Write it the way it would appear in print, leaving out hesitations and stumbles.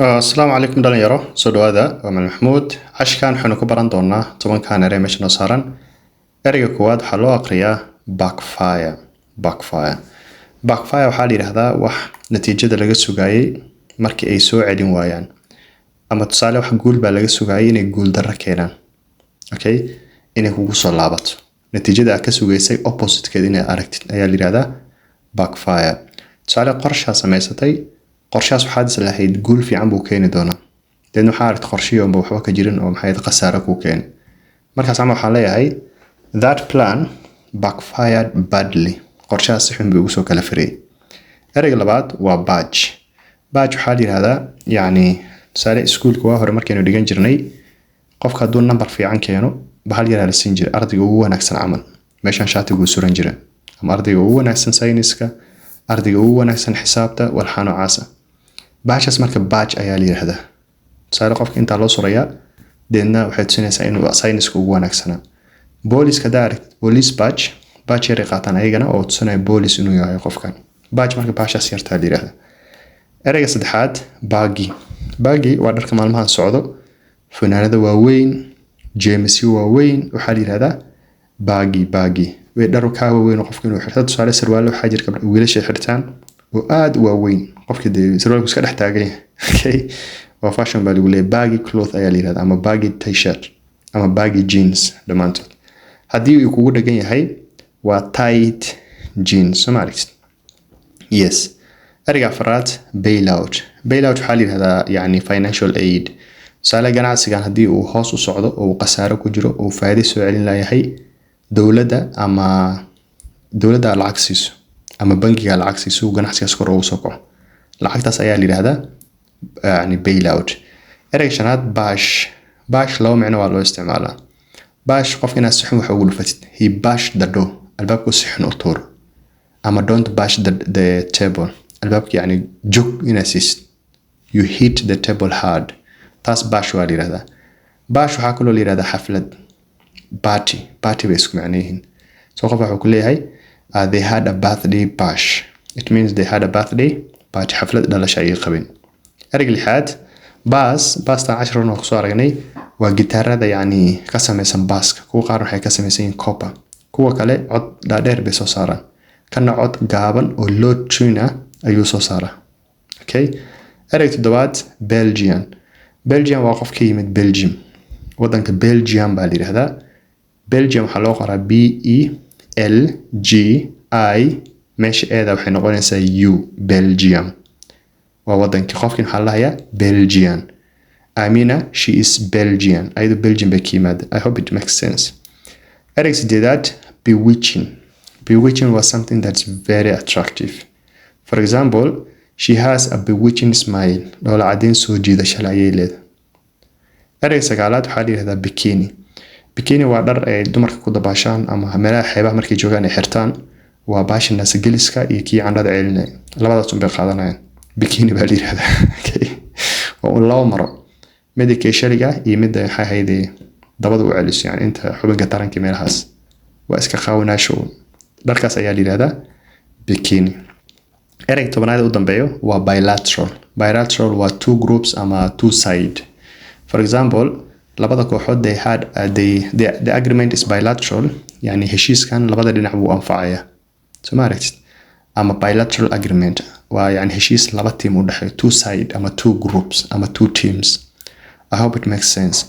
السلام عليكم dhalinyaro soo dhawaada waa Maxamuud cashkan waxaanu ku baran doonaa tobankan erey meesha noo saaran ereyga koowaad waxaa loo aqriyaa backfire waxaa la yiraahdaa wax natiijada laga sugayay markii ay soo celin waayaan ama tusaale wax guul baa laga sugayay inay guul darro keenaan okay inay kugu soo laabato natiijada aad ka sugaysay opposite-keeda inay aragtid ayaa la yiraahdaa backfire tusaale qorshe samaysatay qorshaas waxaad islahayd guul fiican buu keeni doonaa deedna waxaa aragtay qorshiyo oo waxba ka jirin oo maxay khasaaro ku keenay markaas ama waxaan leeyahay that plan backfired badly qorshaas si xun buu ugu soo kala firay ereyga labaad waa badge waxaa la yiraahdaa yani tusaale iskuulka waa hore markaynu dhigan jirnay qofka hadduu number fiican keeno bahal yar la siin jiray ardayga ugu wanaagsan camal meeshan shaatigu suran jiray ama ardayga ugu wanaagsan sayniska ardayga ugu wanaagsan xisaabta walxano caasa baashas marka badge ayaa la yiraahdaa tusaale qofka inta loo surayaa deedna waxay tusinaysaa inuu sayniska ugu wanaagsanaa booliska direct police badge yar qaataan ayagana oo tusinaya police inuu yahay qofkan badge marka baashas yarta la yiraahdaa ereyga saddexaad baggy waa dharka maalmahan socdo funaanada waaweyn jeemsi waaweyn waxaa la yiraahdaa baggy way dharu ka waaweyn qofka inuu xirto tusaale sarwaal waxaa jirka wiilasha xirtaan oo aad waaweyn qofka sarwaalku iska dhex taagan yahay okay waa fashion baa lagu leeyahay baggy cloth ayaa la yiraahdaa ama baggy t-shirt ama baggy jeans dhamaantood haddii uu kugu dhagan yahay waa tight jeans Somali's yes ereyga afraad bailout waxaa la yiraahdaa yani financial aid tusaale ganacsigan haddii uu hoos u socdo oo khasaaro ku jiro oo faa'iido soo celin lahayd dawladda lacag siiso ama bangiga lacag siiso ganacsigaas kor ugu soo kaco lacagtaas ayaa la yiraahdaa yani bailout ereyga shanaad bash laba macno waa loo isticmaalaa bash qofka inaad si xun wax ugu dhufatid he bashed the door albaabku si xun u tuuro ama don't bash the table albaabka yani jog inaad siisid you hit the table hard taas bash waa la yiraahdaa bash waxaa kaloo la yiraahdaa xaflad party bay isku macno yihiin soo qof wuxuu ku leeyahay they had a birthday bash it means they had a birthday party xaflad dhalasho ay qabeen ereyga lixaad bass ta 10 oo soo aragnay waa gitaarada yani ka samaysan baaska kuwa qaar waxay ka samaysan yihiin copper kuwa kale cod dhaadheer bay soo saaraan kana cod gaaban oo low tune ayuu soo saaraa okay ereyga toddobaad Belgium waa qof ka yimid Belgium wadanka Belgium baa la yiraahdaa Belgium waxaa loo qoraa BELGI meesha eeda waxay noqonaysaa U Belgium waa wadanka qofkin waxaa la hayaa Belgian Amina she is Belgian ayadu Belgium bay ka yimaada I hope it makes sense ereyga sideedaad bewitching was something that's very attractive for example she has a bewitching smile dhoola cadeen soo jiidasho ayay leedahay ereyga sagaalaad waxaa la yiraahdaa bikini waa dhar ay dumarka ku dabaashaan ama meelaha xeebaha markay joogaan ay xirtaan waa baasha naasgeliska iyo kii candhada celinay labadaas un bay qaadanayaan bikini baa la yiraahdaa okay oo loo maro midka shaliga iyo midda waxay hayday dabada u celiso yani inta xubinka taranka meelahaas waa iska qaawanaasho dharkaas ayaa la yiraahdaa bikini ereyga tobanaad u dambeeyo waa bilateral waa two groups ama two side for example labada kooxood the agreement is bilateral yani heshiiskan labada dhinac buu anfacaya Somali's ama bilateral agreement waa yani heshiis laba team u dhaxeeyo two side ama two groups ama two teams I hope it makes sense